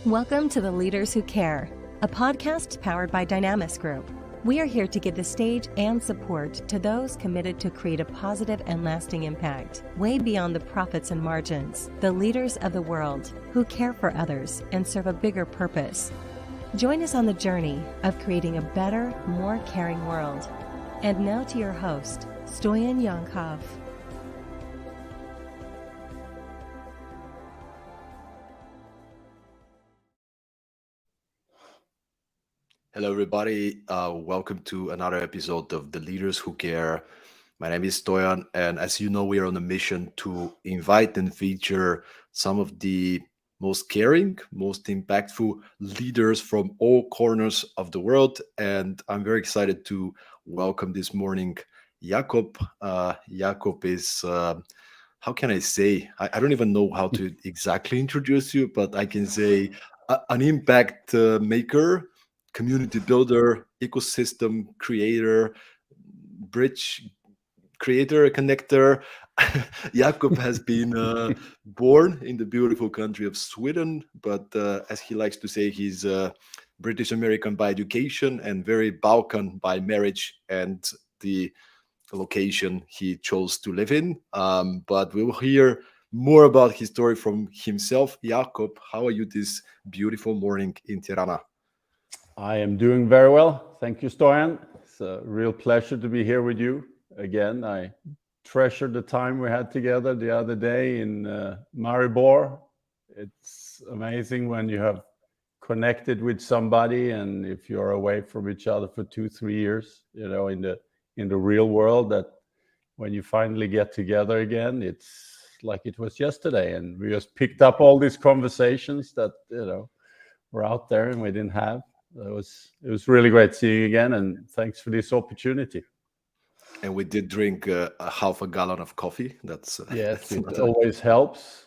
Welcome to The Leaders Who Care, a podcast powered by Dynamis Group. We are here to give the stage and support to those committed to create a positive and lasting impact, way beyond the profits and margins, the leaders of the world who care for others and serve a bigger purpose. Join us on the journey of creating a better, more caring world. And now to your host, Stoyan Yankov. Hello, everybody. Welcome to another episode of The Leaders Who Care. My name is Stoyan, and as you know, we are on a mission to invite and feature some of the most caring, most impactful leaders from all corners of the world. And I'm very excited to welcome this morning Jakob. Jakob is, how can I say? I don't even know how to exactly introduce you, but I can say an impact maker, community builder, ecosystem creator, bridge creator, connector. Jakob has been born in the beautiful country of Sweden, but as he likes to say, he's British American by education and very Balkan by marriage and the location he chose to live in. But we will hear more about his story from himself. Jakob, how are you this beautiful morning in Tirana? I am doing very well. Thank you, Stoyan. It's a real pleasure to be here with you again. I treasure the time we had together the other day in Maribor. It's amazing when you have connected with somebody, and if you're away from each other for 2-3 years, you know, in the real world, that when you finally get together again, it's like it was yesterday, and we just picked up all these conversations that, you know, were out there and we didn't have. It was really great seeing you again, and thanks for this opportunity. And we did drink a half a gallon of coffee. Yes, it always helps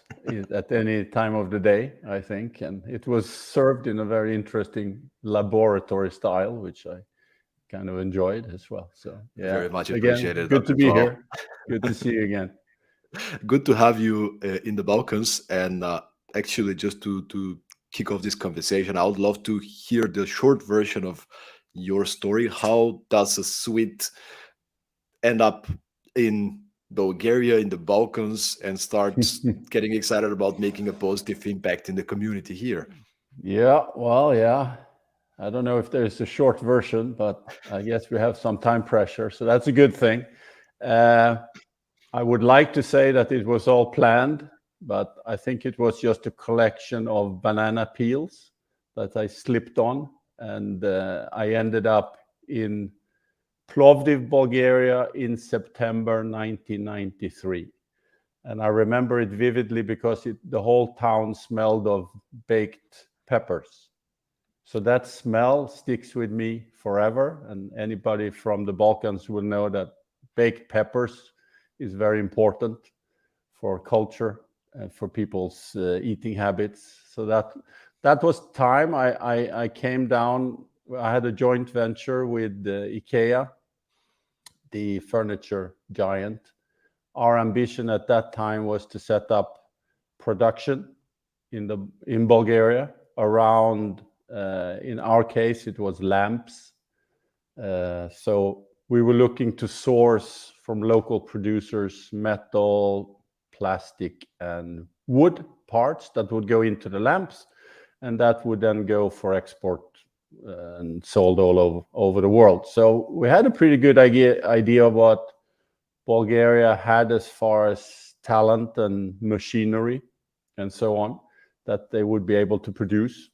at any time of the day, I think. And it was served in a very interesting laboratory style, which I kind of enjoyed as well. So yeah, very much appreciated. Again, good to be here. Good to see you again. Good to have you in the Balkans. And actually, just to kick off this conversation, I would love to hear the short version of your story. How does a Swede end up in Bulgaria, in the Balkans, and start getting excited about making a positive impact in the community here? Yeah, well, yeah. I don't know if there's a short version, but I guess we have some time pressure, so that's a good thing. I would like to say that it was all planned, but I think it was just a collection of banana peels that I slipped on, and I ended up in Plovdiv, Bulgaria in September 1993. And I remember it vividly because the whole town smelled of baked peppers. So that smell sticks with me forever, and anybody from the Balkans will know that baked peppers is very important for culture and for people's eating habits. So that was time I came down. I had a joint venture with IKEA, the furniture giant. Our ambition at that time was to set up production in Bulgaria around, in our case, it was lamps. So we were looking to source from local producers metal, plastic, and wood parts that would go into the lamps, and that would then go for export and sold all over the world. So we had a pretty good idea of what Bulgaria had as far as talent and machinery and so on, that they would be able to produce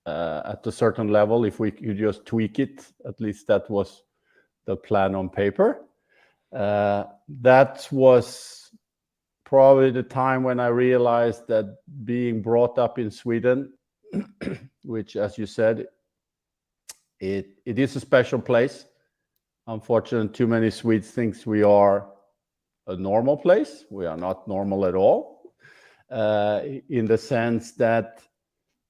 at a certain level if we could just tweak it. At least that was the plan on paper. That was probably the time when I realized that being brought up in Sweden, which, as you said, it is a special place. Unfortunately, too many Swedes think we are a normal place. We are not normal at all, in the sense that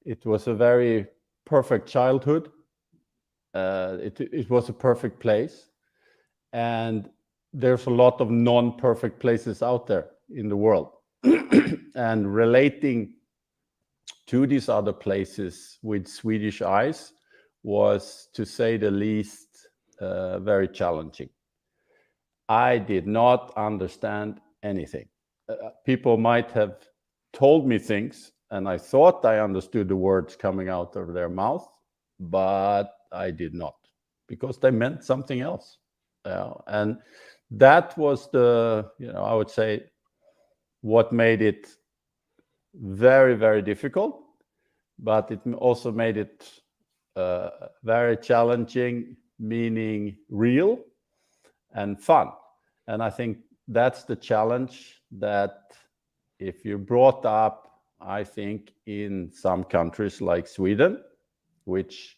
it was a very perfect childhood. It was a perfect place. And there's a lot of non-perfect places out there in the world. And relating to these other places with Swedish eyes was, to say the least, very challenging. I did not understand anything. People might have told me things, and I thought I understood the words coming out of their mouth, but I did not, because they meant something else. And that was I would say, what made it very, very difficult, but it also made it very challenging, meaning real and fun. And I think that's the challenge, that if you're brought up, I think, in some countries like Sweden, which,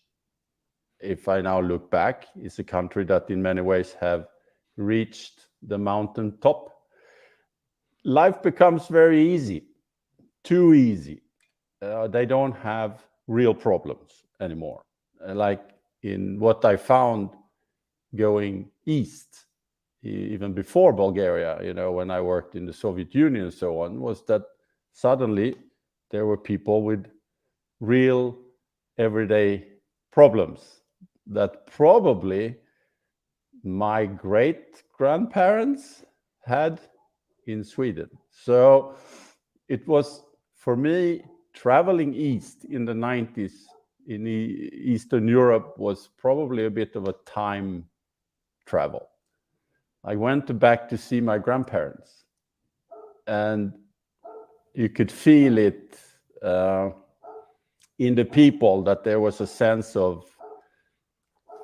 if I now look back, is a country that in many ways have reached the mountaintop, life becomes very easy, too easy. They don't have real problems anymore. Like in what I found going east, even before Bulgaria, when I worked in the Soviet Union and so on, was that suddenly there were people with real everyday problems that probably my great-grandparents had in Sweden. So it was, for me, traveling east in the 90s in Eastern Europe was probably a bit of a time travel. I went back to see my grandparents, and you could feel it in the people, that there was a sense of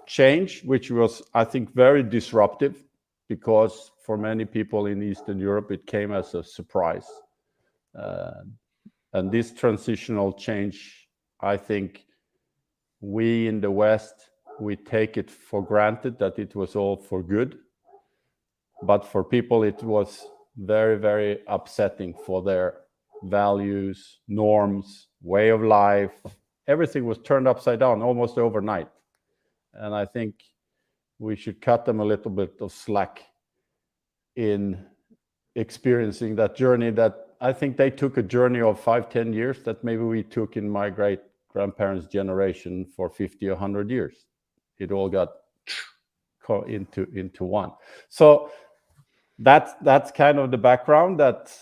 change, which was, I think, very disruptive, because for many people in Eastern Europe, it came as a surprise. And this transitional change, I think we in the West, we take it for granted that it was all for good. But for people, it was very, very upsetting for their values, norms, way of life. Everything was turned upside down almost overnight. And I think we should cut them a little bit of slack in experiencing that journey, that I think they took a journey of 5-10 years that maybe we took in my great-grandparents' generation for 50 or 100 years. It all got into one. So that's kind of the background that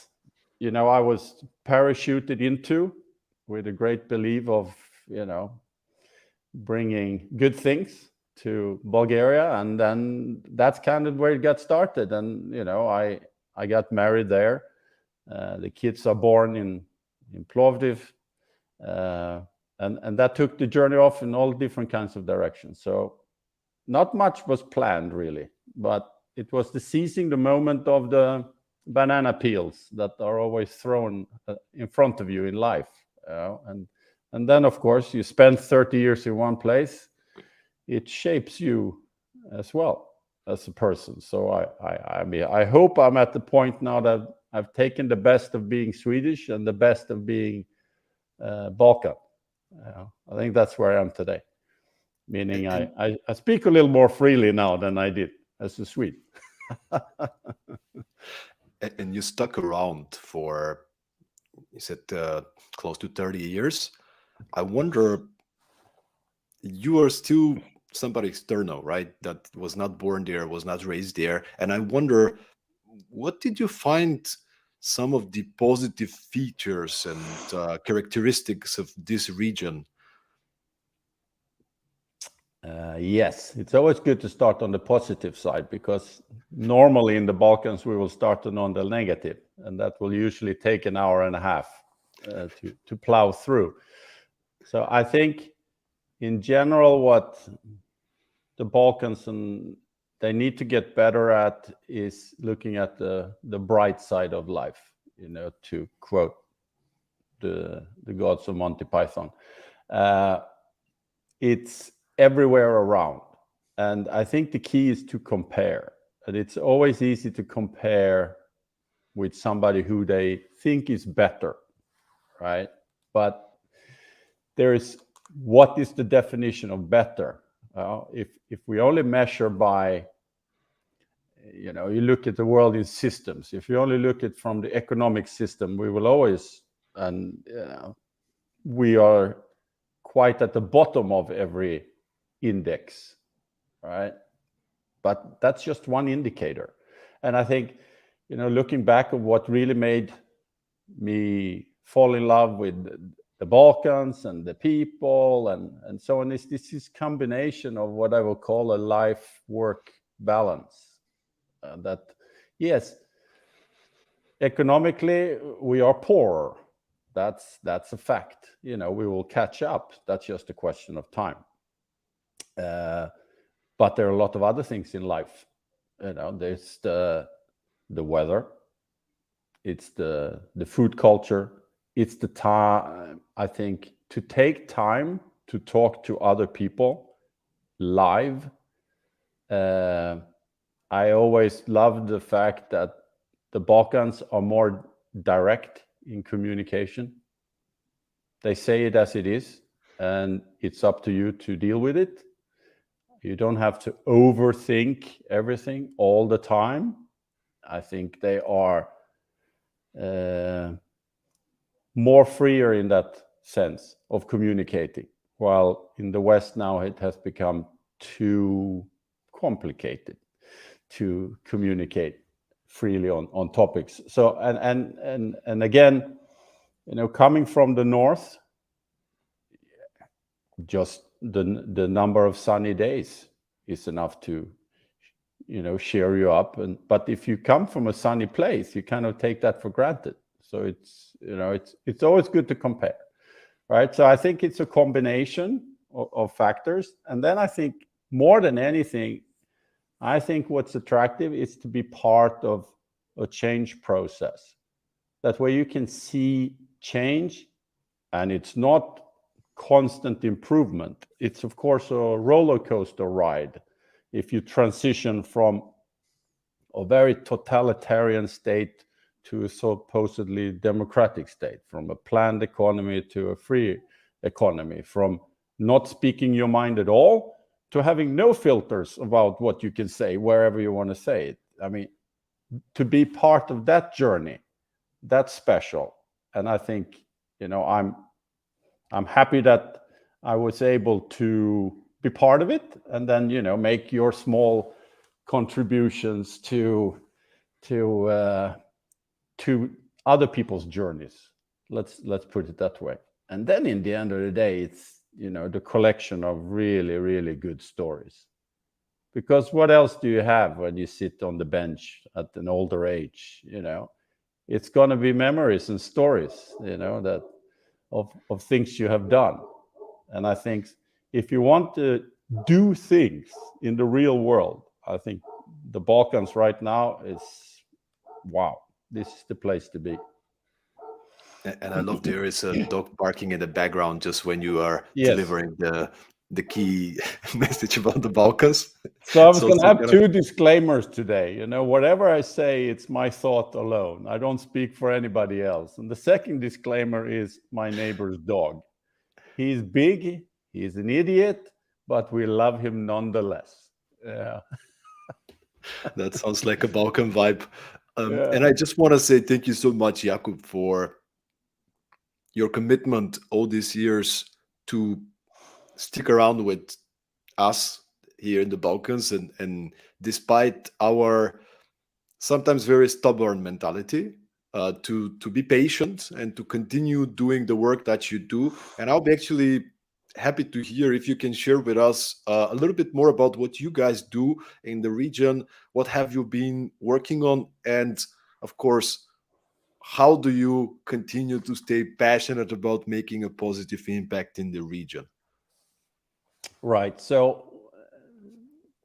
I was parachuted into, with a great belief of bringing good things to Bulgaria, and then that's kind of where it got started. And I got married there. The kids are born in Plovdiv, and that took the journey off in all different kinds of directions. So not much was planned, really, but it was the seizing the moment of the banana peels that are always thrown in front of you in life. And then, of course, you spend 30 years in one place. It shapes you as well as a person. So I hope I'm at the point now that I've taken the best of being Swedish and the best of being Balkan. I think that's where I am today. Meaning I speak a little more freely now than I did as a Swede. And you stuck around for, you said, close to 30 years. I wonder, you are still somebody external, right? That was not born there, was not raised there. And I wonder, what did you find some of the positive features and characteristics of this region? Yes, it's always good to start on the positive side, because normally in the Balkans we will start on the negative, and that will usually take an hour and a half to plow through. So I think in general what the Balkans and they need to get better at is looking at the bright side of life, to quote the gods of Monty Python. It's everywhere around. And I think the key is to compare. And it's always easy to compare with somebody who they think is better, right? But what is the definition of better? If we only measure by, you look at the world in systems. If you only look at from the economic system, we will always we are quite at the bottom of every index, right? But that's just one indicator. And I think, looking back at what really made me fall in love with the Balkans and the people and so on, is this combination of what I will call a life-work balance. That, yes, economically we are poorer. That's a fact. We will catch up. That's just a question of time. But there are a lot of other things in life. There's the weather, it's the food culture, it's the time. I think to take time to talk to other people live. I always loved the fact that the Balkans are more direct in communication. They say it as it is, and it's up to you to deal with it. You don't have to overthink everything all the time. I think they are more freer in that sense of communicating, while in the West now it has become too complicated to communicate freely on topics. So and again, coming from the North, just the number of sunny days is enough to cheer you up. But if you come from a sunny place, you kind of take that for granted. So it's always good to compare, right? So I think it's a combination of factors. And then I think more than anything, I think what's attractive is to be part of a change process. That way you can see change, and it's not constant improvement. It's of course a roller coaster ride. If you transition from a very totalitarian state to a supposedly democratic state, from a planned economy to a free economy, from not speaking your mind at all to having no filters about what you can say wherever you want to say it. I mean, to be part of that journey, that's special. And I think, I'm happy that I was able to be part of it, and then make your small contributions to other people's journeys. Let's put it that way. And then in the end of the day, it's the collection of really, really good stories. Because what else do you have when you sit on the bench at an older age? It's going to be memories and stories, that of things you have done. And I think if you want to do things in the real world, I think the Balkans right now is, wow, this is the place to be. And I love there is a dog barking in the background just when you are Yes. delivering the key message about the Balkans. So I was going to have two disclaimers today. Whatever I say, it's my thought alone. I don't speak for anybody else. And the second disclaimer is my neighbor's dog. He's big, he's an idiot, but we love him nonetheless. Yeah. That sounds like a Balkan vibe. And I just want to say thank you so much, Jakob, for your commitment all these years to stick around with us here in the Balkans, and despite our sometimes very stubborn mentality, to be patient and to continue doing the work that you do. And I'll be actually happy to hear if you can share with us a little bit more about what you guys do in the region. What have you been working on? And of course, how do you continue to stay passionate about making a positive impact in the region? Right. So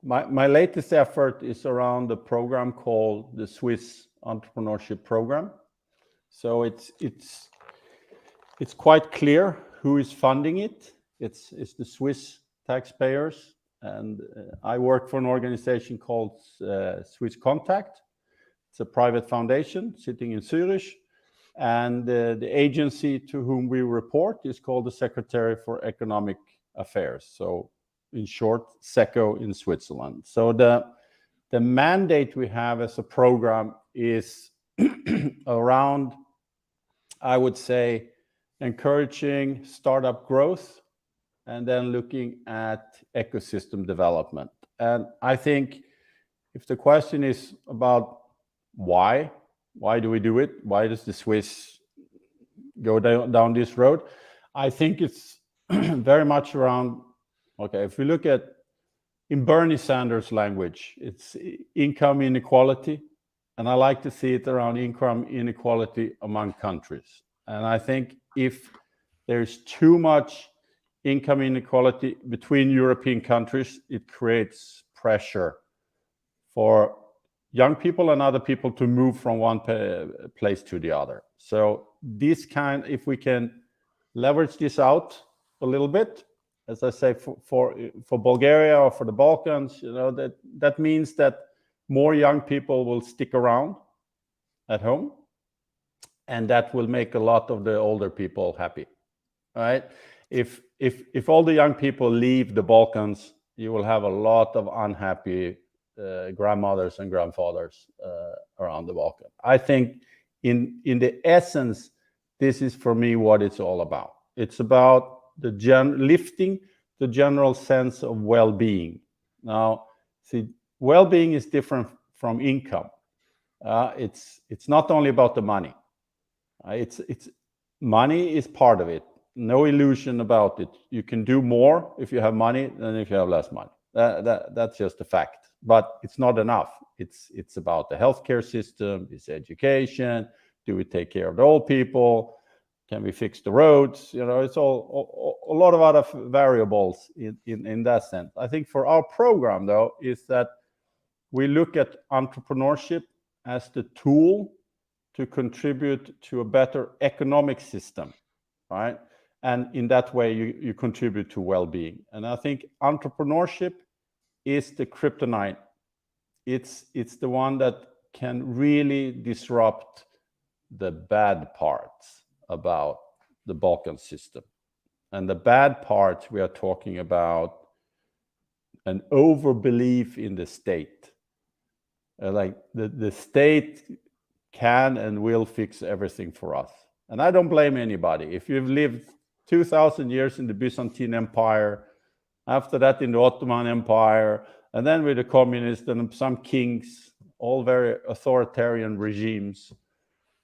my latest effort is around a program called the Swiss Entrepreneurship Program. So it's quite clear who is funding it. It's the Swiss taxpayers, and I work for an organization called Swiss Contact. It's a private foundation sitting in Zurich, and the agency to whom we report is called the Secretary for Economic Affairs. So in short, SECO in Switzerland. So the mandate we have as a program is around, I would say, encouraging startup growth, and then looking at ecosystem development. And I think if the question is about why do we do it? Why does the Swiss go down this road? I think it's very much around, okay, if we look at, in Bernie Sanders' language, it's income inequality. And I like to see it around income inequality among countries. And I think if there's too much income inequality between European countries, it creates pressure for young people and other people to move from one place to the other. So if we can leverage this out a little bit, as I say, for Bulgaria or for the Balkans, that means that more young people will stick around at home, and that will make a lot of the older people happy. All right. If all the young people leave the Balkans, you will have a lot of unhappy grandmothers and grandfathers around the Balkan. I think in the essence, this is for me what it's all about. It's about lifting the general sense of well-being. Now, see, well-being is different from income. It's not only about the money. It's money is part of it. No illusion about it. You can do more if you have money than if you have less money. That's just a fact. But it's not enough. It's about the healthcare system. It's education. Do we take care of the old people? Can we fix the roads? It's all a lot of other variables in that sense. I think for our program, though, is that we look at entrepreneurship as the tool to contribute to a better economic system, right? And in that way, you contribute to well-being. And I think entrepreneurship is the kryptonite. It's the one that can really disrupt the bad parts about the Balkan system. And the bad parts, we are talking about an overbelief in the state. Like the state can and will fix everything for us. And I don't blame anybody. If you've lived 2,000 years in the Byzantine Empire, after that in the Ottoman Empire, and then with the communists and some kings, all very authoritarian regimes,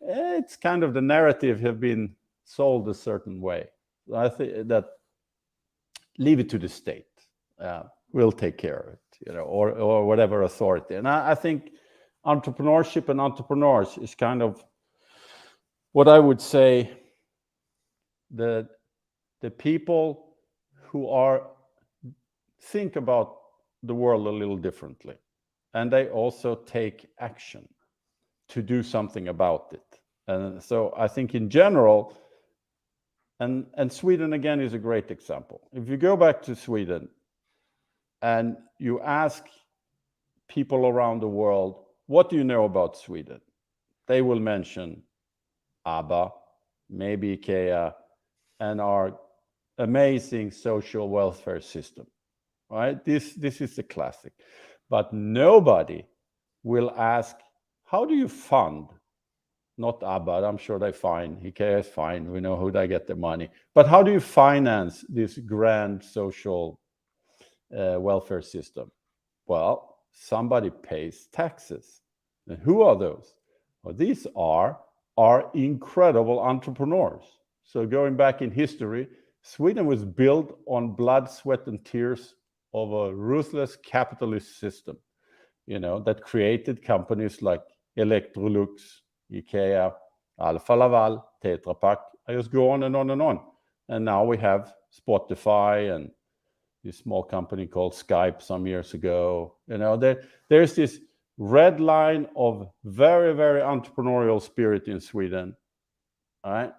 it's kind of the narrative have been sold a certain way. I think that leave it to the state. We'll take care of it, or whatever authority. And I think entrepreneurship and entrepreneurs is kind of what I would say the people who think about the world a little differently, and they also take action to do something about it. And so I think in general, and Sweden again is a great example. If you go back to Sweden and you ask people around the world, what do you know about Sweden? They will mention ABBA, maybe IKEA, and our amazing social welfare system, right? This is the classic. But nobody will ask, how do you fund? Not ABBA, I'm sure they're fine. IKEA is fine. We know who they get their money. But how do you finance this grand social welfare system? Well, somebody pays taxes. And who are those? Well, these are our incredible entrepreneurs. So going back in history, Sweden was built on blood, sweat, and tears of a ruthless capitalist system, that created companies like Electrolux, IKEA, Alfa Laval, Tetra Pak. I just go on and on and on. And now we have Spotify and this small company called Skype some years ago. There's this red line of very, very entrepreneurial spirit in Sweden. All right.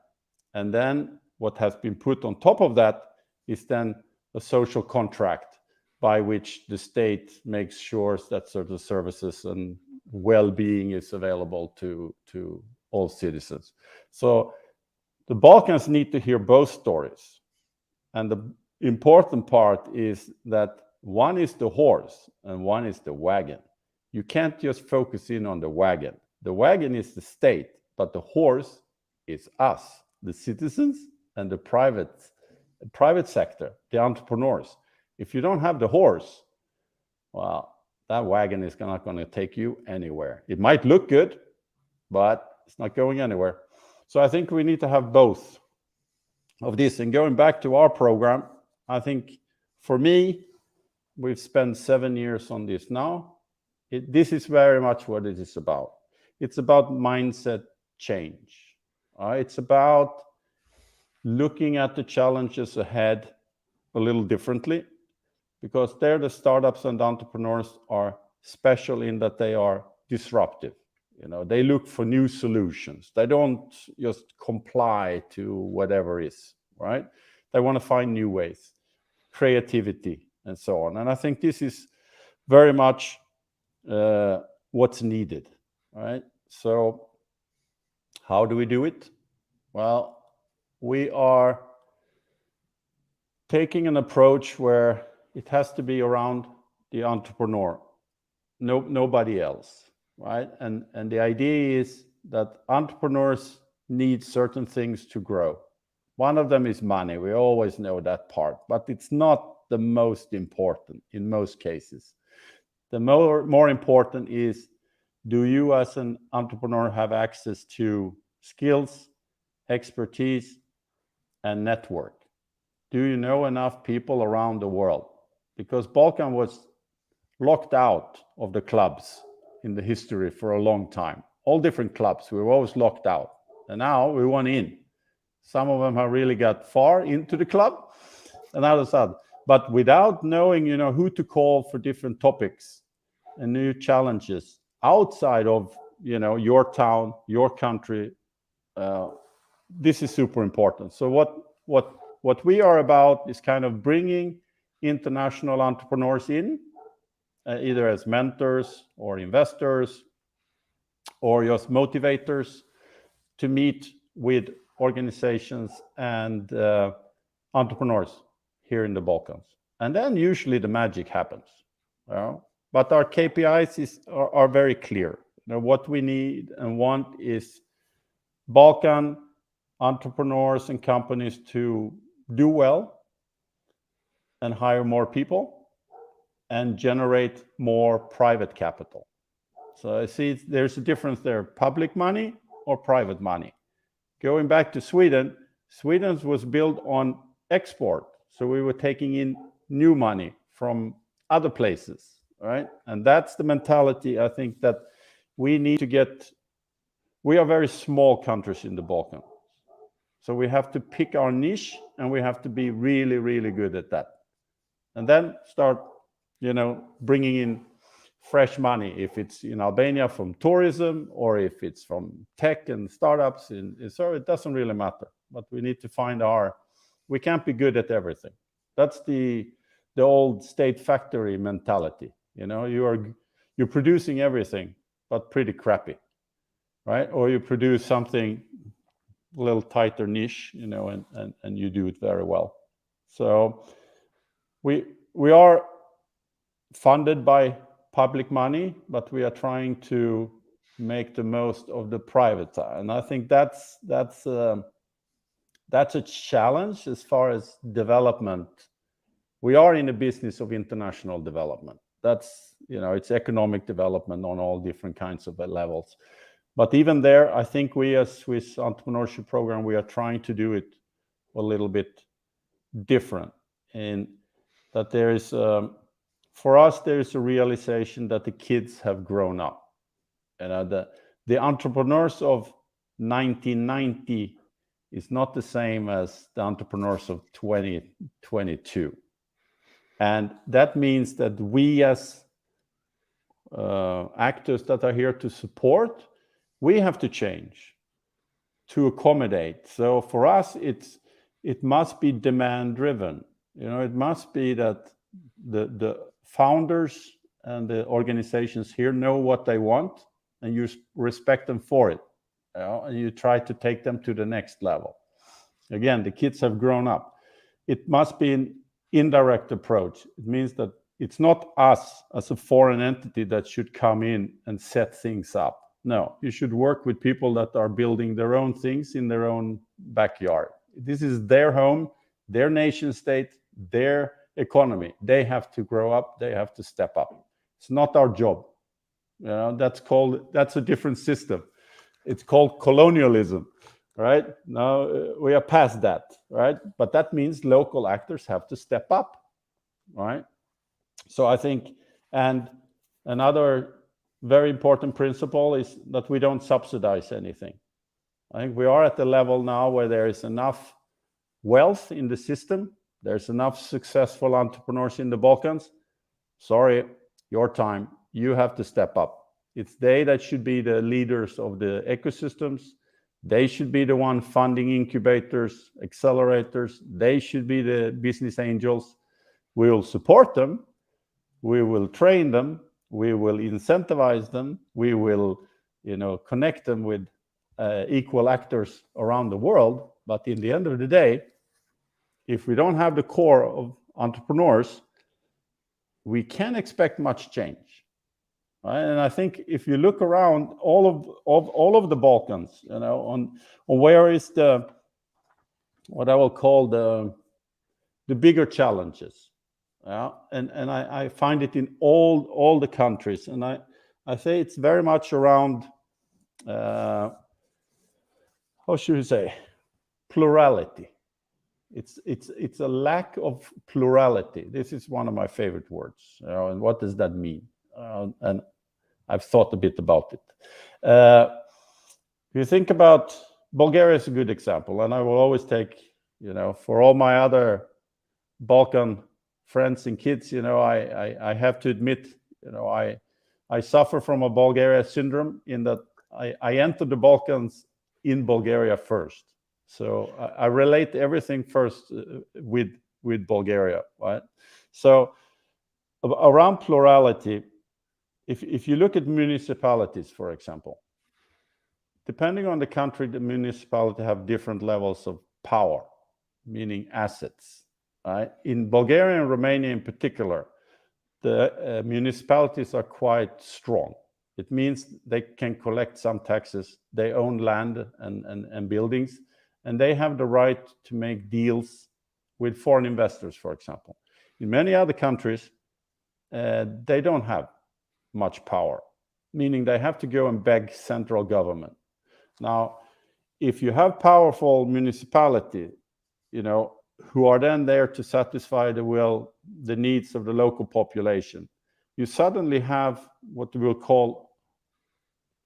And then what has been put on top of that is then a social contract by which the state makes sure that certain services and well-being is available to all citizens. So the Balkans need to hear both stories. And the important part is that one is the horse and one is the wagon. You can't just focus in on the wagon. The wagon is the state, but the horse is us, the citizens and the private sector, the entrepreneurs. If you don't have the horse, well, that wagon is not going to take you anywhere. It might look good, but it's not going anywhere. So I think we need to have both of this. And going back to our program, I think for me, we've spent 7 years on this now. This is very much what it is about. It's about mindset change. It's about looking at the challenges ahead a little differently, because there the startups and entrepreneurs are special in that they are disruptive. They look for new solutions. They don't just comply to whatever is, right? They want to find new ways, creativity, and so on. And I think this is very much what's needed, right? So how do we do it? Well, we are taking an approach where it has to be around the entrepreneur, nobody else, right? And the idea is that entrepreneurs need certain things to grow. One of them is money. We always know that part, but it's not the most important in most cases. The more important is, do you as an entrepreneur have access to skills, expertise, and network? Do you know enough people around the world? Because Balkan was locked out of the clubs in the history for a long time. All different clubs, we were always locked out. And now we want in. Some of them have really got far into the club, and others have. But without knowing, who to call for different topics and new challenges outside of, your town, your country, this is super important. So what we are about is kind of bringing international entrepreneurs in, either as mentors or investors or just motivators, to meet with organizations and entrepreneurs here in the Balkans. And then usually the magic happens. But our KPIs are very clear. What we need and want is Balkan entrepreneurs and companies to do well and hire more people and generate more private capital. So I see there's a difference there, public money or private money. Going back to Sweden, Sweden's was built on export. So we were taking in new money from other places, right? And that's the mentality I think that we need to get. We are very small countries in the Balkans. So we have to pick our niche, and we have to be really, really good at that. And then start, bringing in fresh money, if it's in Albania from tourism or if it's from tech and startups. So it doesn't really matter. But we need to find we can't be good at everything. That's the old state factory mentality. You're producing everything, but pretty crappy, right? Or you produce something a little tighter niche, and you do it very well. So we are funded by public money, but we are trying to make the most of the private side. And I think that's a challenge as far as development. We are in the business of international development. That's, it's economic development on all different kinds of levels. But even there, I think we as Swiss Entrepreneurship Program, we are trying to do it a little bit different. And that there is, for us, there is a realization that the kids have grown up. And the entrepreneurs of 1990 is not the same as the entrepreneurs of 2022. And that means that we as actors that are here to support, we have to change to accommodate. So for us, it must be demand driven. It must be that the founders and the organizations here know what they want, and you respect them for it. And you try to take them to the next level. Again, the kids have grown up. It must be an indirect approach. It means that it's not us as a foreign entity that should come in and set things up. No, you should work with people that are building their own things in their own backyard. This is their home, their nation state, their economy. They have to grow up. They have to step up. It's not our job. That's a different system. It's called colonialism, right? Now we are past that, right? But that means local actors have to step up, right? So I think, and another very important principle is that we don't subsidize anything. I think we are at the level now where there is enough wealth in the system. There's enough successful entrepreneurs in the Balkans. Sorry, your time. You have to step up. It's they that should be the leaders of the ecosystems. They should be the one funding incubators, accelerators. They should be the business angels. We will support them. We will train them. We will incentivize them. We will, connect them with equal actors around the world. But in the end of the day, if we don't have the core of entrepreneurs, we can't expect much change. Right? And I think if you look around all of the Balkans, on where is what I will call the bigger challenges. Yeah, and I find it in all the countries, and I say it's very much around how should we say, plurality. It's a lack of plurality. This is one of my favorite words. And what does that mean? And I've thought a bit about it. If you think about Bulgaria is a good example, and I will always take, for all my other Balkan friends and kids, I have to admit, I suffer from a Bulgaria syndrome in that I entered the Balkans in Bulgaria first. So I relate everything first with Bulgaria, right? So around plurality, if you look at municipalities, for example, depending on the country, the municipality have different levels of power, meaning assets. Right? In Bulgaria and Romania in particular, the municipalities are quite strong. It means they can collect some taxes, they own land and buildings, and they have the right to make deals with foreign investors, for example. In many other countries, they don't have much power, meaning they have to go and beg central government. Now, if you have powerful municipality, who are then there to satisfy the needs of the local population, you suddenly have what we'll call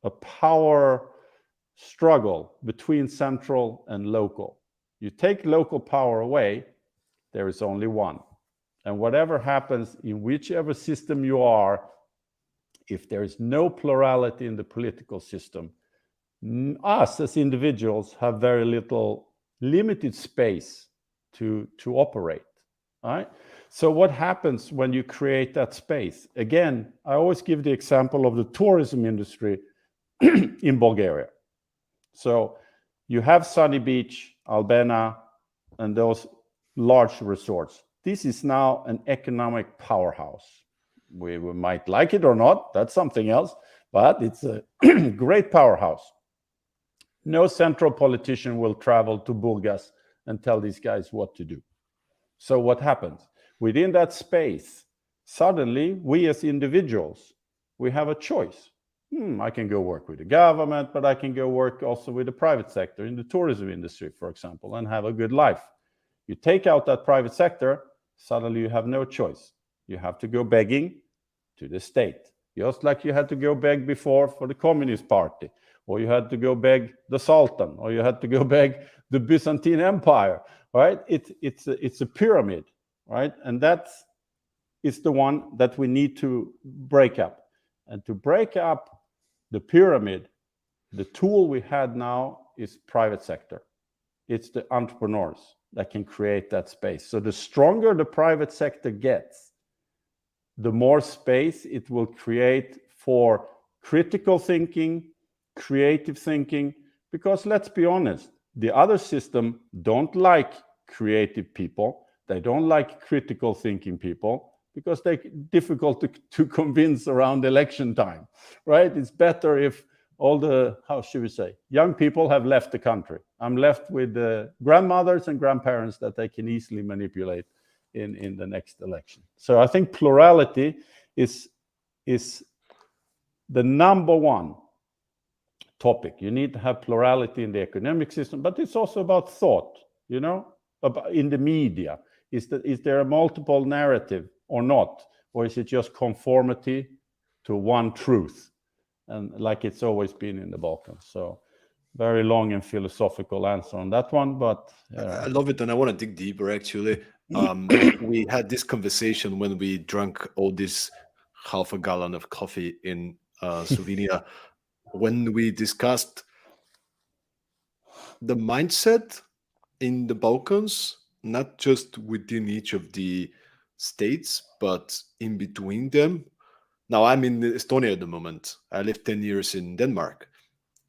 a power struggle between central and local. You take local power away, there is only one. And whatever happens in whichever system you are, if there is no plurality in the political system, us as individuals have very limited space to operate. All right? So what happens when you create that space? Again, I always give the example of the tourism industry in Bulgaria. So you have Sunny Beach, Albena, and those large resorts. This is now an economic powerhouse. We might like it or not, that's something else, but it's a great powerhouse. No central politician will travel to Burgas and tell these guys what to do. So what happens? Within that space, suddenly we as individuals, we have a choice. I can go work with the government, but I can go work also with the private sector in the tourism industry, for example, and have a good life. You take out that private sector, suddenly you have no choice. You have to go begging to the state, just like you had to go beg before for the Communist Party, or you had to go beg the Sultan, or you had to go beg the Byzantine Empire, right? It's a pyramid, right? And that is the one that we need to break up. And to break up the pyramid, the tool we had now is private sector. It's the entrepreneurs that can create that space. So the stronger the private sector gets, the more space it will create for critical thinking, creative thinking, because let's be honest, the other system don't like creative people. They don't like critical thinking people because they're difficult to convince around election time, right? It's better if how should we say, young people have left the country. I'm left with the grandmothers and grandparents that they can easily manipulate in the next election. So I think plurality is the number one topic. You need to have plurality in the economic system, but it's also about thought, about in the media. Is there a multiple narrative or not? Or is it just conformity to one truth? And like it's always been in the Balkans. So very long and philosophical answer on that one, but I love it, and I want to dig deeper. Actually, we had this conversation when we drank all this half a gallon of coffee in Slovenia, when we discussed the mindset in the Balkans, not just within each of the states, but in between them. Now, I'm in Estonia at the moment. I lived 10 years in Denmark.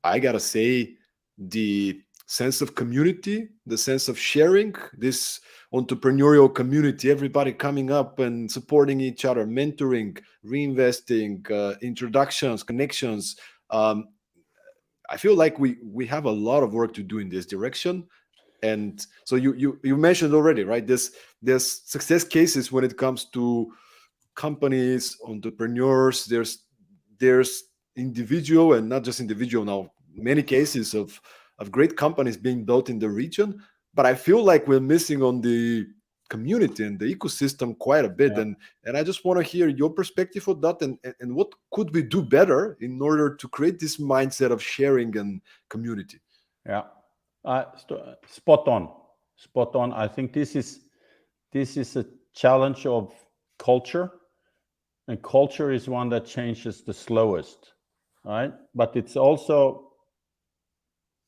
I gotta say, the sense of community, the sense of sharing, this entrepreneurial community, everybody coming up and supporting each other, mentoring, reinvesting, introductions, connections. I feel like we have a lot of work to do in this direction. And so you mentioned already, right? There's success cases when it comes to companies, entrepreneurs. There's individual, and not just individual now, many cases of great companies being built in the region. But I feel like we're missing on the community and the ecosystem quite a bit. Yeah. And I just want to hear your perspective on that, and what could we do better in order to create this mindset of sharing and community. Yeah, spot on. I think this is a challenge of culture, and culture is one that changes the slowest, right? But it's also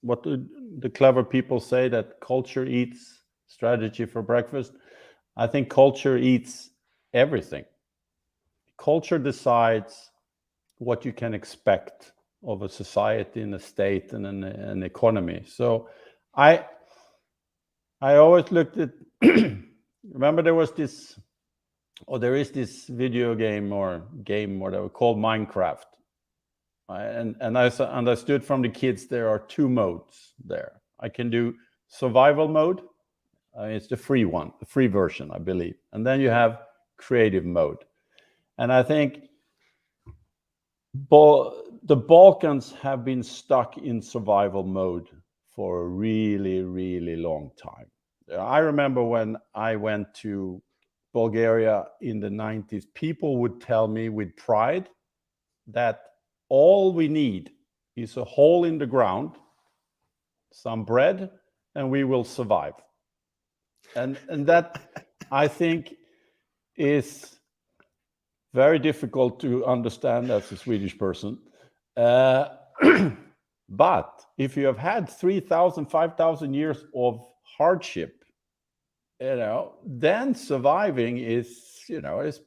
what the clever people say, that culture eats strategy for breakfast. I think culture eats everything. Culture decides what you can expect of a society and a state and an economy. So I always looked at remember there is this video game or whatever called Minecraft. And I understood from the kids there are two modes there. I can do survival mode. It's the free one, the free version, I believe. And then you have creative mode. And I think the Balkans have been stuck in survival mode for a really, really long time. I remember when I went to Bulgaria in the 90s, people would tell me with pride that all we need is a hole in the ground, some bread, and we will survive. And that, I think, is very difficult to understand as a Swedish person. But if you have had 3,000, 5,000 years of hardship, then surviving is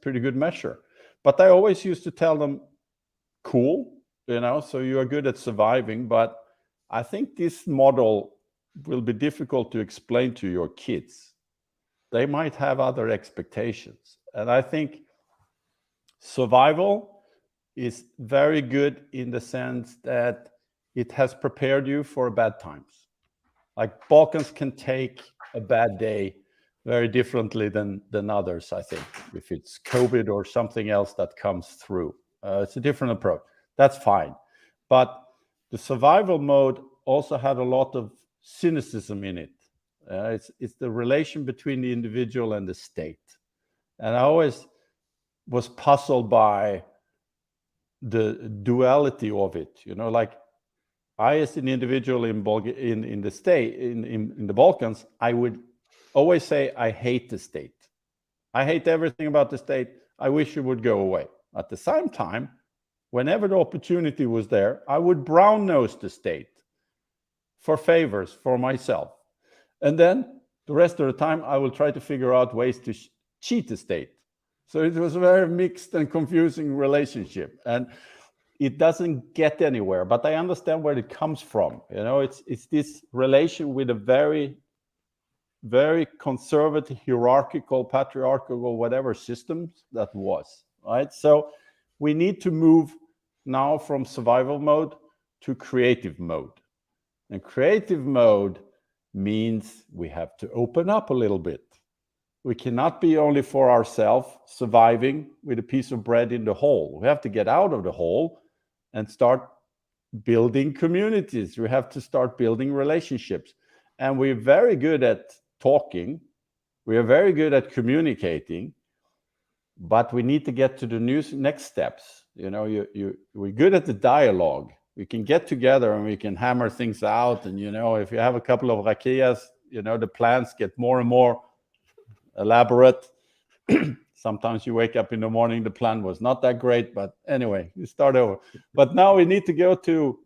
pretty good measure. But I always used to tell them, cool, so you are good at surviving, but I think this model will be difficult to explain to your kids. They might have other expectations. And I think survival is very good in the sense that it has prepared you for bad times. Like Balkans can take a bad day very differently than others, I think. If it's COVID or something else that comes through, it's a different approach. That's fine. But the survival mode also had a lot of cynicism in it. It's the relation between the individual and the state. And I always was puzzled by the duality of it. Like I, as an individual in the state, in the Balkans, I would always say, I hate the state. I hate everything about the state. I wish it would go away. At the same time, whenever the opportunity was there, I would brown nose the state for favors for myself. And then the rest of the time, I will try to figure out ways to cheat the state. So it was a very mixed and confusing relationship. And it doesn't get anywhere, but I understand where it comes from. It's this relation with a very, very conservative, hierarchical, patriarchal, whatever systems that was, right? So we need to move now from survival mode to creative mode. And creative mode means we have to open up a little bit. We cannot be only for ourselves, surviving with a piece of bread in the hole. We have to get out of the hole and start building communities. We have to start building relationships. And we're very good at talking. We are very good at communicating, but we need to get to the next steps. We're good at the dialogue. We can get together and we can hammer things out. And, if you have a couple of rakias, the plans get more and more elaborate. Sometimes you wake up in the morning, the plan was not that great, but anyway, you start over. But now we need to go to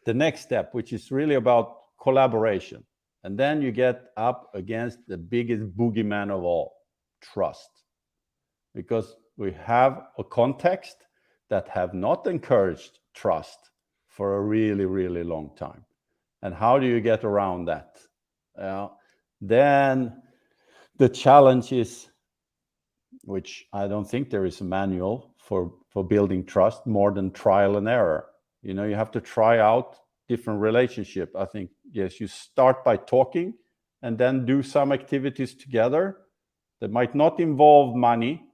the next step, which is really about collaboration. And then you get up against the biggest boogeyman of all, trust. Because we have a context that have not encouraged trust for a really, really long time. And how do you get around that? Then the challenge is, which I don't think there is a manual for building trust more than trial and error. You have to try out different relationship. I think, yes, you start by talking and then do some activities together that might not involve money,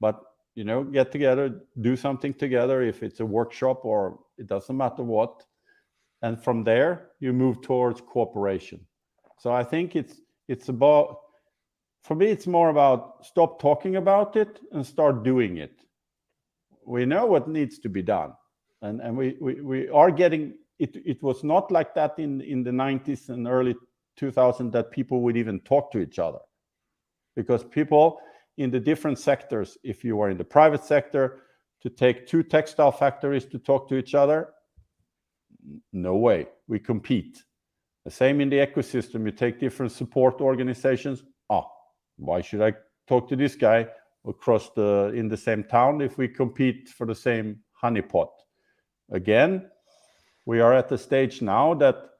but, get together, do something together, if it's a workshop or it doesn't matter what. And from there, you move towards cooperation. So I think it's about, for me, it's more about stop talking about it and start doing it. We know what needs to be done. And we are getting, it was not like that in the 90s and early 2000s that people would even talk to each other. Because people in the different sectors, if you are in the private sector, to take two textile factories to talk to each other, no way, we compete. The same in the ecosystem, you take different support organizations. Why should I talk to this guy across in the same town if we compete for the same honeypot? Again, we are at the stage now that,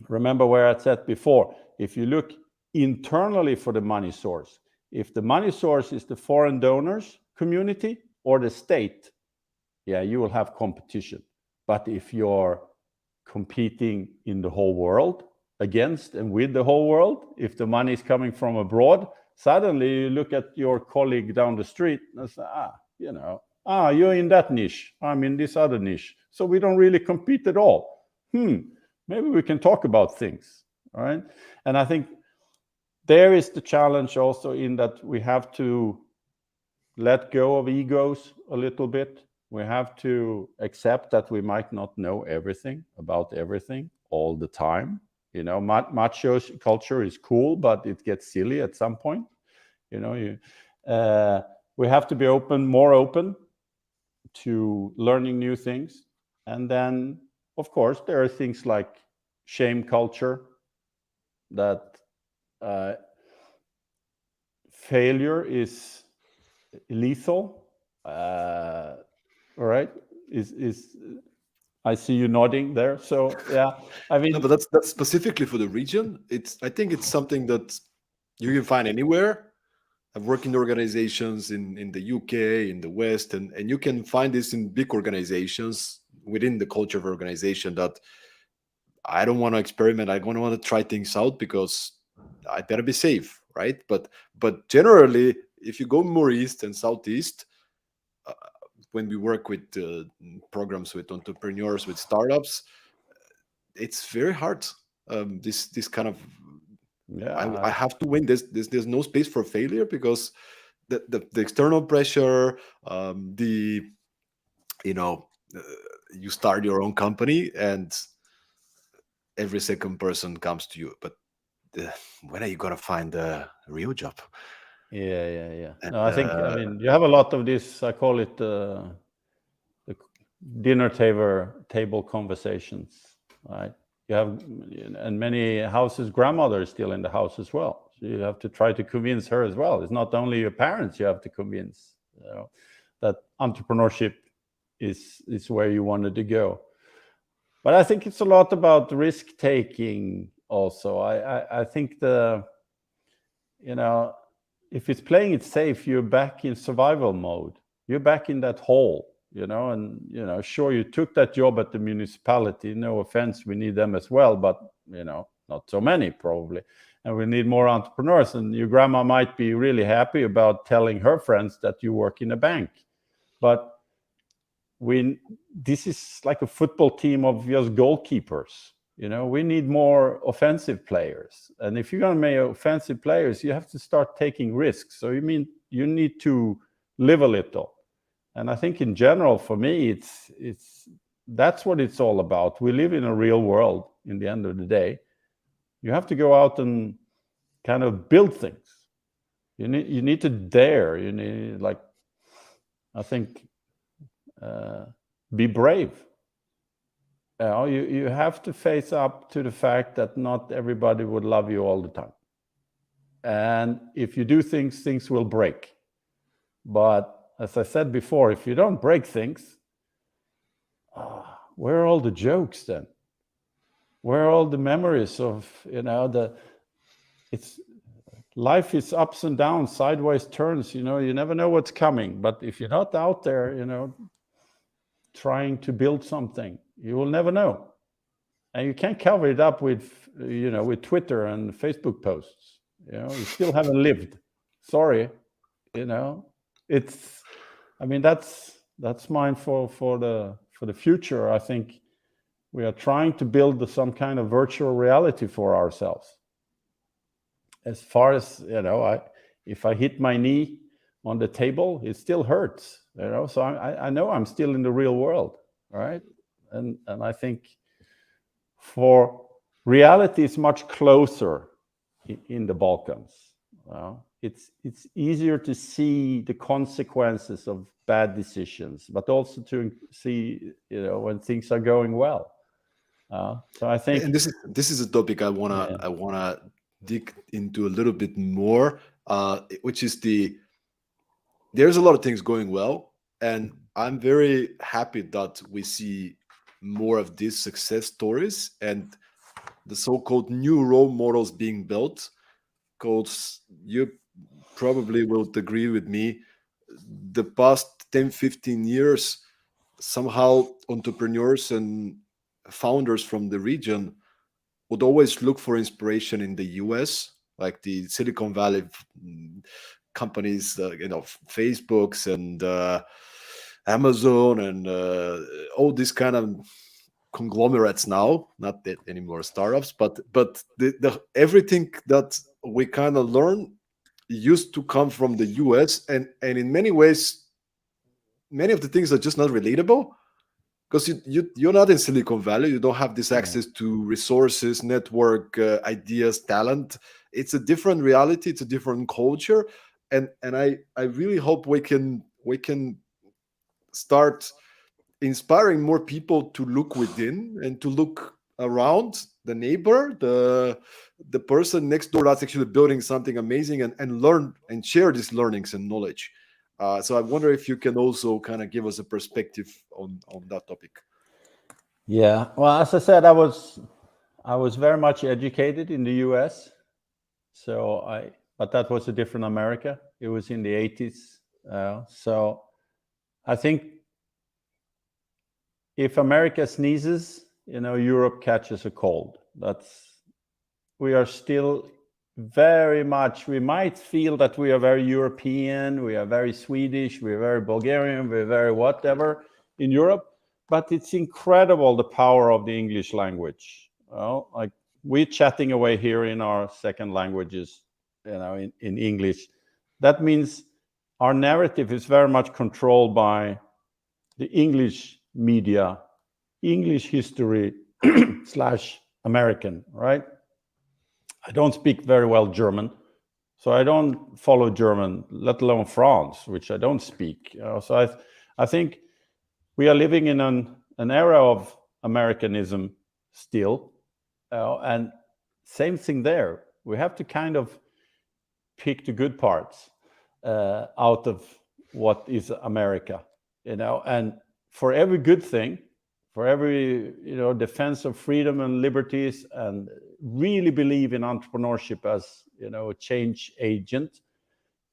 remember where I said before, if you look internally for the money source, if the money source is the foreign donors community or the state, you will have competition. But if you're competing in the whole world, against and with the whole world, if the money is coming from abroad, suddenly you look at your colleague down the street and say, you're in that niche, I'm in this other niche, so we don't really compete at all. Maybe we can talk about things, all right? And I think there is the challenge also in that we have to let go of egos a little bit. We have to accept that we might not know everything about everything all the time. Macho culture is cool, but it gets silly at some point. We have to be more open to learning new things. And then, of course, there are things like shame culture, that failure is lethal. All right, I see you nodding there. So I mean, no, but that's specifically for the region. I think it's something that you can find anywhere. I've worked in organizations in the UK, in the West, and you can find this in big organizations within the culture of organization that I don't want to experiment. I don't want to try things out because I better be safe, right? But generally, if you go more east and southeast, when we work with programs with entrepreneurs, with startups, it's very hard. This kind of I have to win. There's no space for failure because the external pressure, you start your own company and every second person comes to you. But when are you gonna find a real job? Yeah. And, no, I think you have a lot of this. I call it the dinner table conversations, right? You have, and many houses, grandmother is still in the house as well. So you have to try to convince her as well. It's not only your parents you have to convince, that entrepreneurship is where you wanted to go. But I think it's a lot about risk taking also. I think if it's playing it safe, you're back in survival mode. You're back in that hole. and sure, you took that job at the municipality, no offense, we need them as well, but not so many probably, and we need more entrepreneurs. And your grandma might be really happy about telling her friends that you work in a bank, but this is like a football team of just goalkeepers. We need more offensive players, and if you're going to make offensive players, you have to start taking risks. So you need to live a little. And I think in general, for me, that's what it's all about. We live in a real world. In the end of the day, you have to go out and kind of build things. You need to dare. You need, I think, be brave. You have to face up to the fact that not everybody would love you all the time. And if you do things will break. But as I said before, if you don't break things, where are all the jokes then? Where are all the memories of, life is ups and downs, sideways turns, you never know what's coming. But if you're not out there, trying to build something, you will never know. And you can't cover it up with Twitter and Facebook posts. You still haven't lived. Sorry, that's mine for the future. I think we are trying to build some kind of virtual reality for ourselves. As far as if I hit my knee on the table, it still hurts. So I know I'm still in the real world, right? And I think for reality is much closer in the Balkans. It's easier to see the consequences of bad decisions, but also to see when things are going well. So I think, and this is a topic I wanna dig into a little bit more, which is there's a lot of things going well, and I'm very happy that we see more of these success stories and the so-called new role models being built. Because you probably will agree with me, the past 10-15 years, somehow entrepreneurs and founders from the region would always look for inspiration in the US, like the Silicon Valley companies, Facebooks and Amazon and all these kind of conglomerates now, not that anymore startups, but the everything that we kind of learn used to come from the US, and in many ways, many of the things are just not relatable, because you're not in Silicon Valley, you don't have this access to resources, network, ideas, talent. It's a different reality, it's a different culture, and I really hope we can start inspiring more people to look within and to look around the neighbor, the person next door that's actually building something amazing, and learn and share these learnings and knowledge. So I wonder if you can also kind of give us a perspective on that topic. Yeah, well, as I said, I was very much educated in the US, but that was a different America. It was in the 80s. So I think if America sneezes, Europe catches a cold. We are still very much, we might feel that we are very European, we are very Swedish, we are very Bulgarian, we're very whatever in Europe, but it's incredible the power of the English language. Like we're chatting away here in our second languages, in English. That means our narrative is very much controlled by the English media, English history / American, right? I don't speak very well German, so I don't follow German, let alone France, which I don't speak. So I think we are living in an era of Americanism still, and same thing there. We have to kind of pick the good parts out of what is America, and for every good thing, for every defense of freedom and liberties, and really believe in entrepreneurship as a change agent,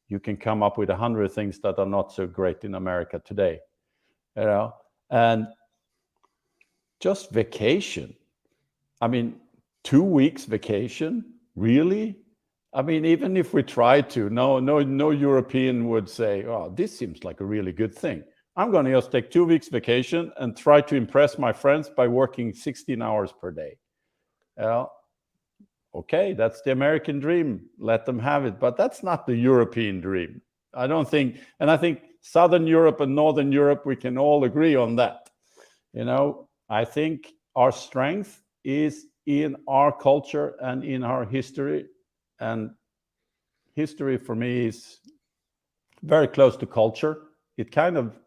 you can come up with 100 things that are not so great in America today. and just vacation. I mean, 2 weeks vacation, really? I mean, even if we try to, no European would say, "Oh, this seems like a really good thing. I'm going to just take 2 weeks vacation and try to impress my friends by working 16 hours per day." Okay, that's the American dream. Let them have it. But that's not the European dream. I don't think, and I think Southern Europe and Northern Europe, we can all agree on that. I think our strength is in our culture and in our history. And history for me is very close to culture. It kind of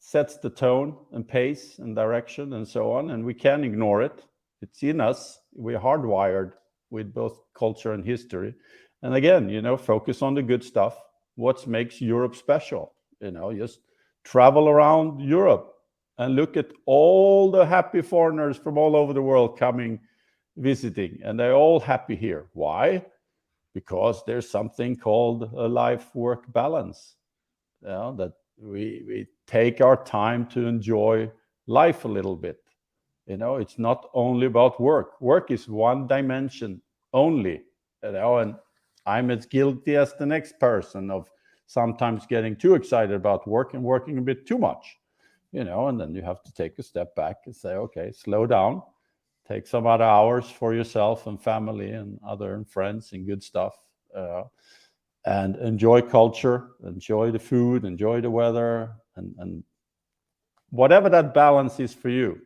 sets the tone and pace and direction and so on, and we can't ignore it. It's in us. We're hardwired with both culture and history. And again, focus on the good stuff. What makes Europe special? Just travel around Europe and look at all the happy foreigners from all over the world coming visiting, and they're all happy here. Why? Because there's something called a life-work balance. That we take our time to enjoy life a little bit. It's not only about work. Work is one dimension only. And I'm as guilty as the next person of sometimes getting too excited about work and working a bit too much. And then you have to take a step back and say, okay, slow down, take some other hours for yourself and family and other friends and good stuff, and enjoy culture, enjoy the food, enjoy the weather, and whatever that balance is for you.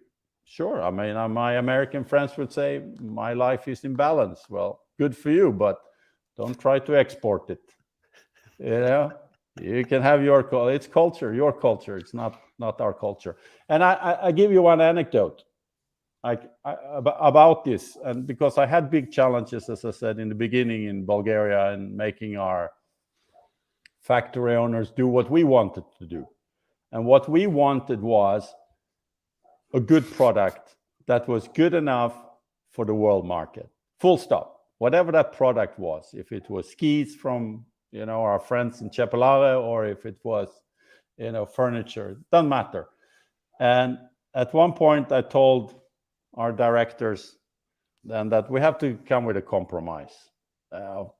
Sure, I mean, my American friends would say my life is in balance. Well, good for you, but don't try to export it. You can have it's culture, your culture. It's not our culture. And I give you one anecdote about this, and because I had big challenges, as I said in the beginning, in Bulgaria, and making our factory owners do what we wanted to do. And what we wanted was a good product that was good enough for the world market. Full stop. Whatever that product was, if it was skis from our friends in Chapelare, or if it was furniture, doesn't matter. And at one point I told our directors then that we have to come with a compromise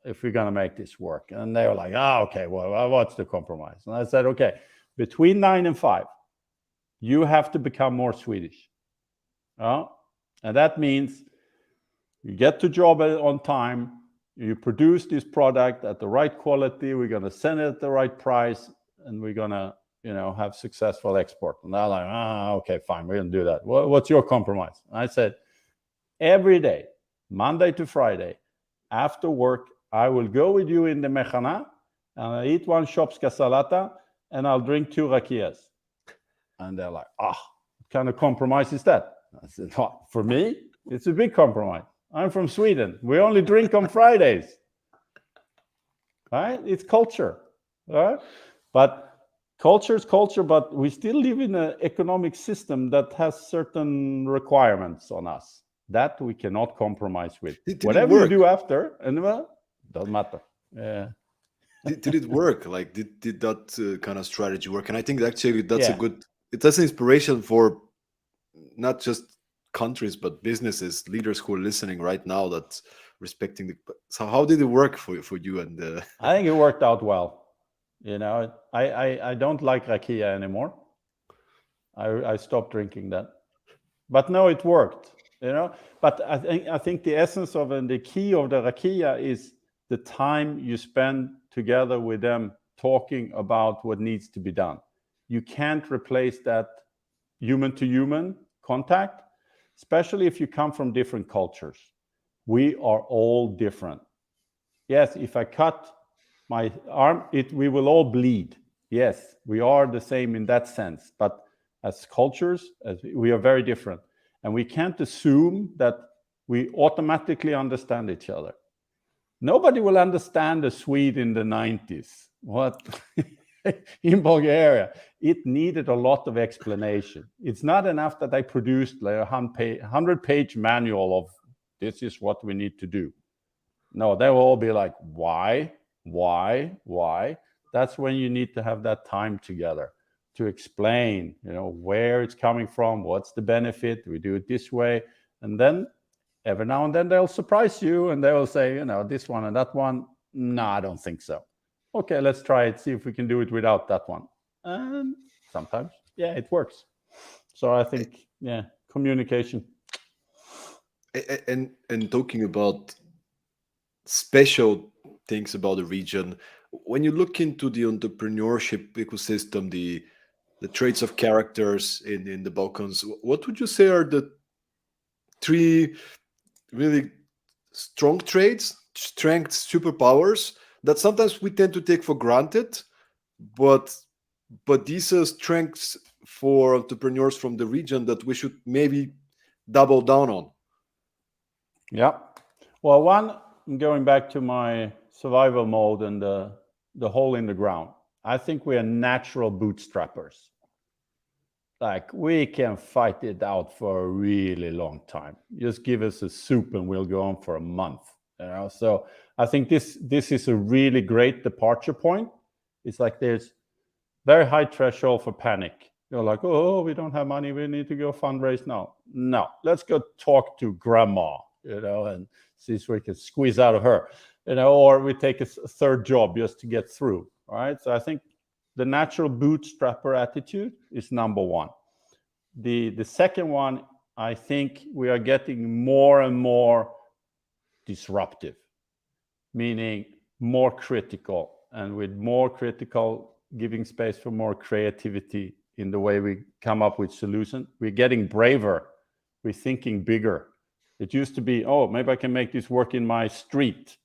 if we're going to make this work. And they were like, okay, well, what's the compromise? And I said, okay, between 9 and 5 you have to become more Swedish. And that means you get to job on time, you produce this product at the right quality, we're going to send it at the right price, and we're going to have successful export. And they're like, okay, fine, we're going to do that. Well, what's your compromise? And I said, every day, Monday to Friday, after work, I will go with you in the mechana, and I'll eat 1 shopska salata, and I'll drink 2 rakias. And they're like, what kind of compromise is that? I said, for me, it's a big compromise. I'm from Sweden. We only drink on Fridays. Right? It's culture. Right? But culture is culture, but we still live in an economic system that has certain requirements on us that we cannot compromise with. Whatever you do after, and doesn't matter. Yeah. Did it work? Like, did that kind of strategy work? And I think actually that's an inspiration for not just countries, but businesses, leaders who are listening right now, that's respecting so how did it work for you? And I think it worked out well. I don't like rakia anymore. I stopped drinking that, but no, it worked. But I think the essence of and the key of the rakia is the time you spend together with them, talking about what needs to be done. You can't replace that human to human contact, especially if you come from different cultures. We are all different. Yes, if I cut my arm, we will all bleed. Yes, we are the same in that sense, but as cultures, we are very different. And we can't assume that we automatically understand each other. Nobody will understand a Swede in the 90s. What? In Bulgaria, it needed a lot of explanation. It's not enough that I produced like a 100-page manual of this is what we need to do. No, they will all be like, why? That's when you need to have that time together to explain, where it's coming from, what's the benefit, we do it this way. And then every now and then they'll surprise you and they will say, this one and that one. No, I don't think so. Okay, let's try it, see if we can do it without that one. And sometimes, it works. So I think, communication. And talking about special things about the region, when you look into the entrepreneurship ecosystem, the traits of characters in the Balkans, what would you say are the 3 really strong traits, strengths, superpowers that sometimes we tend to take for granted, but these are strengths for entrepreneurs from the region that we should maybe double down on? Yeah. Well, one, going back to my survival mode and the hole in the ground, I think we are natural bootstrappers. Like, we can fight it out for a really long time. Just give us a soup and we'll go on for a month. So I think this is a really great departure point. It's like there's very high threshold for panic. You're like, oh, we don't have money, we need to go fundraise now. No, let's go talk to grandma, and see if we can squeeze out of her, or we take a third job just to get through. All right. So I think the natural bootstrapper attitude is number one. The second one, I think we are getting more and more disruptive, meaning more critical, and with more critical, giving space for more creativity in the way we come up with solutions. We're getting braver. We're thinking bigger. It used to be, oh, maybe I can make this work in my street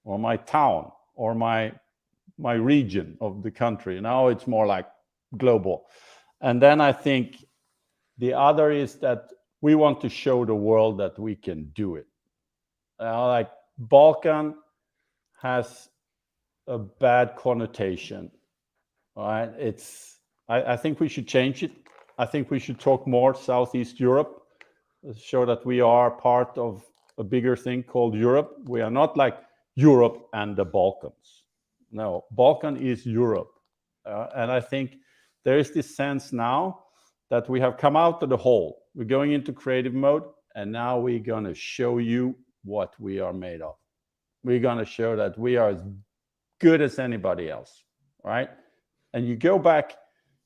or my town or my region of the country. Now it's more like global. And then I think the other is that we want to show the world that we can do it. Like, Balkan has a bad connotation. All right, I think we should change it. I think we should talk more Southeast Europe, show that we are part of a bigger thing called Europe. We are not like Europe and the Balkans. No, Balkan is Europe. And I think there is this sense now that we have come out of the hole. We're going into creative mode, and now we're going to show you what we are made of. We're going to show that we are as good as anybody else, right? And you go back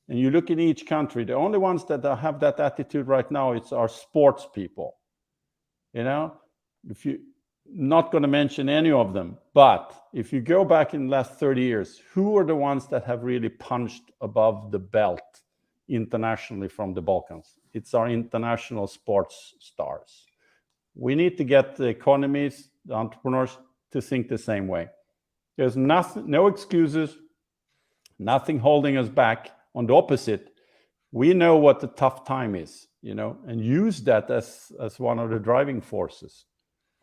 and you look in each country, the only ones that have that attitude right now, it's our sports people. If you not going to mention any of them, but if you go back in the last 30 years, who are the ones that have really punched above the belt internationally from the Balkans? It's our international sports stars. We need to get the economies, the entrepreneurs, to think the same way. There's no excuses, nothing holding us back. On the opposite, we know what the tough time is, and use that as one of the driving forces.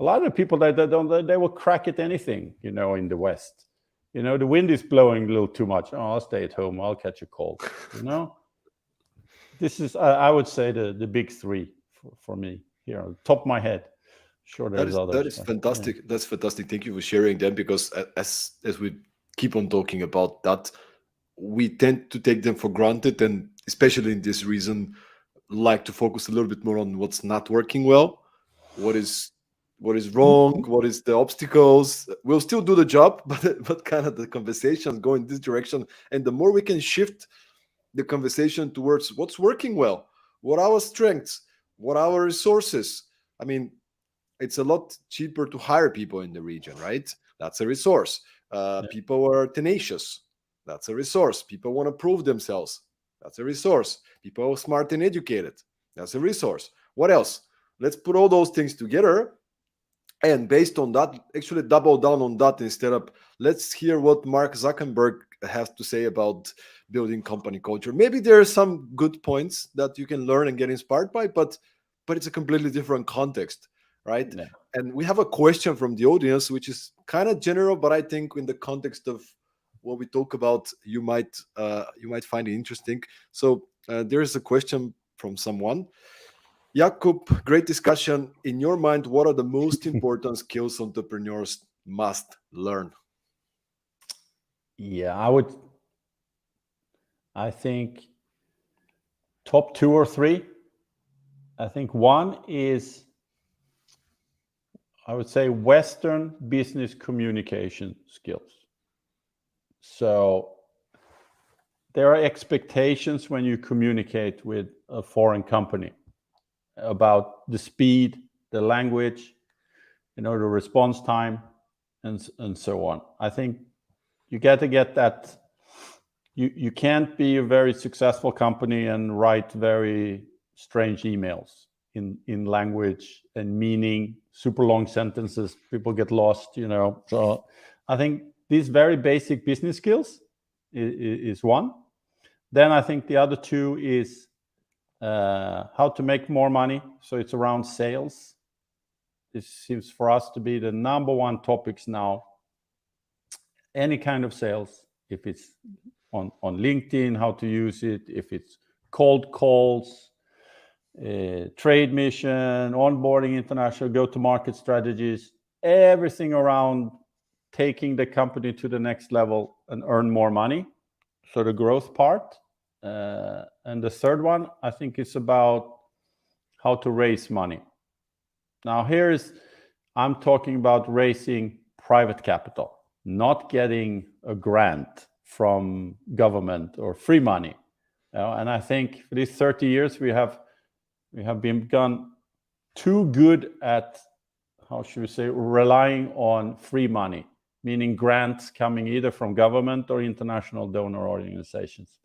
A lot of people, they will crack at anything, in the West. The wind is blowing a little too much. Oh, I'll stay at home. I'll catch a cold. This is, I would say, the big 3 for me here on the top of my head. Sure, there's others. That is fantastic. Yeah. That's fantastic. Thank you for sharing them, because as we keep on talking about that, we tend to take them for granted, and especially in this reason, like to focus a little bit more on what's not working well, what is wrong, what is the obstacles. We'll still do the job, but kind of the conversation go in this direction. And the more we can shift the conversation towards what's working well, what are our strengths, what are our resources. I mean, it's a lot cheaper to hire people in the region, right? That's a resource. People are tenacious. That's a resource. People want to prove themselves. That's a resource. People are smart and educated. That's a resource. What else? Let's put all those things together, and based on that, actually double down on that instead of let's hear what Mark Zuckerberg has to say about building company culture. Maybe there are some good points that you can learn and get inspired by, but it's a completely different context, right? Yeah. And we have a question from the audience, which is kind of general, but I think in the context of what we talk about, you might find it interesting. So there is a question from someone. Jakob, great discussion. In your mind, what are the most important skills entrepreneurs must learn? Yeah, I think top 2 or 3. I think one is, I would say, Western business communication skills. So there are expectations when you communicate with a foreign company about the speed, the language, the response time, and so on. I think you got to get that. You can't be a very successful company and write very strange emails in language and meaning, super long sentences. People get lost, So I think these very basic business skills is one. Then I think the other 2 is how to make more money. So it's around sales. This seems for us to be the number 1 topics now. Any kind of sales, if it's on LinkedIn, how to use it, if it's cold calls, trade mission, onboarding, international go-to-market strategies, everything around taking the company to the next level and earn more money. So the growth part. And the third one, I think, is about how to raise money. Now I'm talking about raising private capital, not getting a grant from government or free money. And I think for these 30 years we have become too good at, how should we say, relying on free money, meaning grants coming either from government or international donor organizations.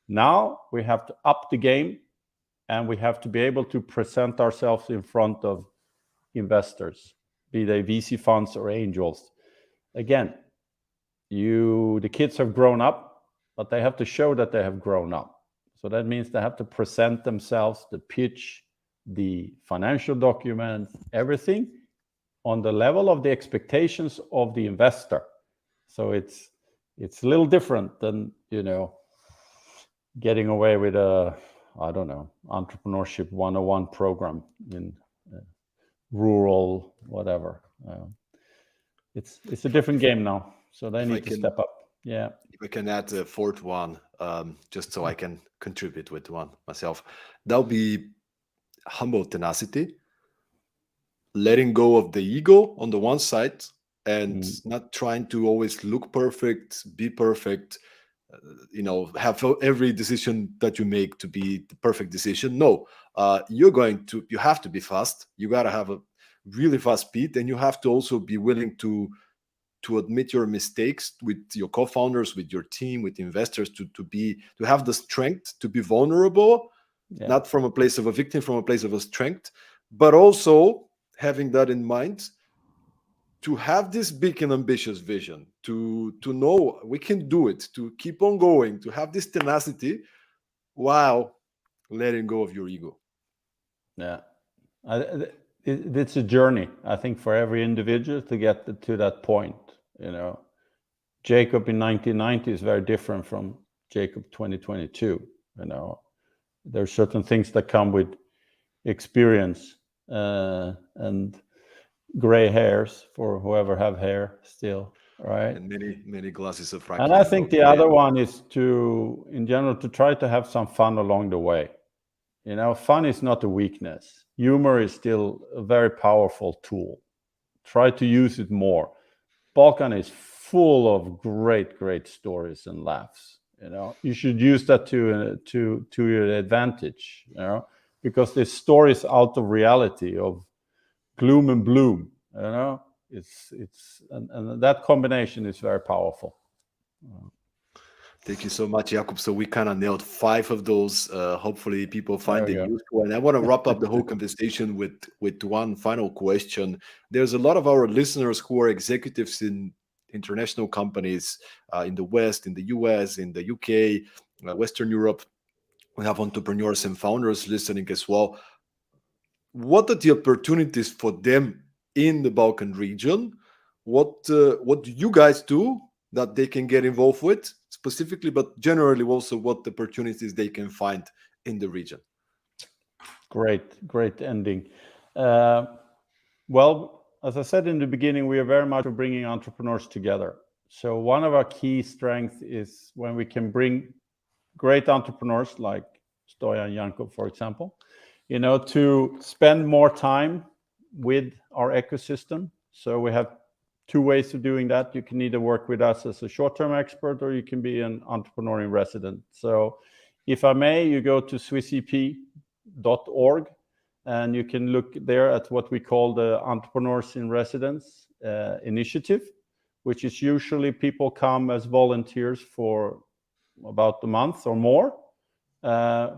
Now we have to up the game, and we have to be able to present ourselves in front of investors, be they VC funds or angels. Again, the kids have grown up, but they have to show that they have grown up. So that means they have to present themselves, the pitch, the financial documents, everything on the level of the expectations of the investor. So it's a little different than, getting away with a, entrepreneurship 101 program in rural, whatever. It's a different game now. So they need to step up. Yeah. If I can add a 4th one, just so I can contribute with one myself, that'll be humble tenacity, letting go of the ego on the one side, and not trying to always look perfect, be perfect, have every decision that you make to be the perfect decision. No, you have to be fast. You got to have a really fast speed, and you have to also be willing to admit your mistakes with your co-founders, with your team, with investors, to have the strength to be vulnerable, not from a place of a victim, from a place of a strength, but also having that in mind, to have this big and ambitious vision, to know we can do it, to keep on going, to have this tenacity while letting go of your ego. Yeah. It's a journey, I think, for every individual to get to that point. Jakob in 1990 is very different from Jakob 2022. There are certain things that come with experience and gray hairs for whoever have hair still, right? And many glasses of Franklin. And I think the other one is in general, to try to have some fun along the way. Fun is not a weakness. Humor is still a very powerful tool. Try to use it more. Balkan is full of great stories and laughs. You should use that to your advantage. Because there's stories out of reality, of gloom and bloom. It's and that combination is very powerful. Thank you so much, Jakob. So we kind of nailed 5 of those. Hopefully people find it useful. And I want to wrap up the whole conversation with one final question. There's a lot of our listeners who are executives in international companies in the West, in the US, in the UK, Western Europe. We have entrepreneurs and founders listening as well. What are the opportunities for them in the Balkan region? What do you guys do that they can get involved with specifically, but generally also what opportunities they can find in the region? Great ending. Well, as I said in the beginning, we are very much bringing entrepreneurs together. So one of our key strengths is when we can bring great entrepreneurs like Stoyan, Jakob, for example, to spend more time with our ecosystem. So we have two ways of doing that. You can either work with us as a short-term expert, or you can be an entrepreneur in residence. So if I may, you go to swissep.org, and you can look there at what we call the Entrepreneurs in Residence initiative, which is usually people come as volunteers for about a month or more.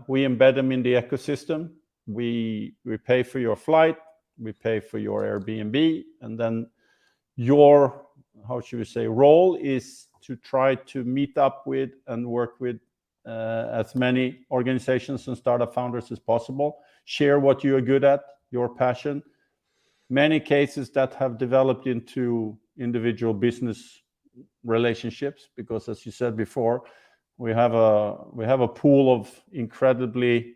We embed them in the ecosystem. We pay for your flight, we pay for your Airbnb, and then your, how should we say, role is to try to meet up with and work with as many organizations and startup founders as possible. Share what you are good at, your passion. Many cases that have developed into individual business relationships, because as you said before, we have a pool of incredibly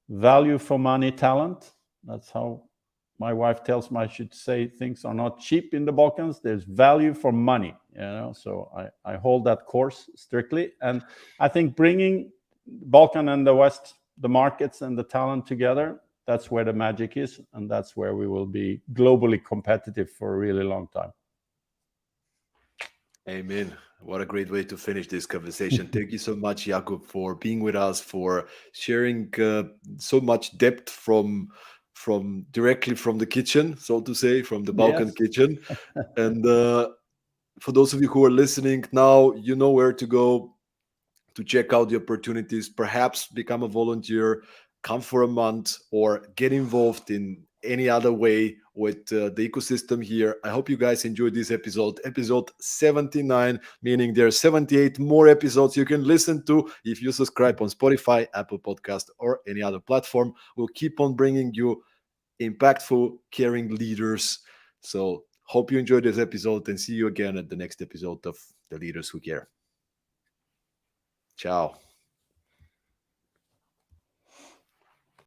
value for money talent. That's how my wife tells me I should say things are not cheap in the Balkans. There's value for money, so I hold that course strictly. And I think bringing Balkan and the West, the markets and the talent together, that's where the magic is, and that's where we will be globally competitive for a really long time. Amen. What a great way to finish this conversation. Thank you so much, Jakob, for being with us, for sharing so much depth from directly from the kitchen, so to say, from the Balkan kitchen. And for those of you who are listening now, you know where to go to check out the opportunities, perhaps become a volunteer, come for a month, or get involved in any other way with the ecosystem here. I hope you guys enjoyed this episode 79, meaning there are 78 more episodes you can listen to if you subscribe on Spotify, Apple Podcast, or any other platform. We'll keep on bringing you impactful, caring leaders. So hope you enjoyed this episode, and see you again at the next episode of The Leaders Who Care. Ciao.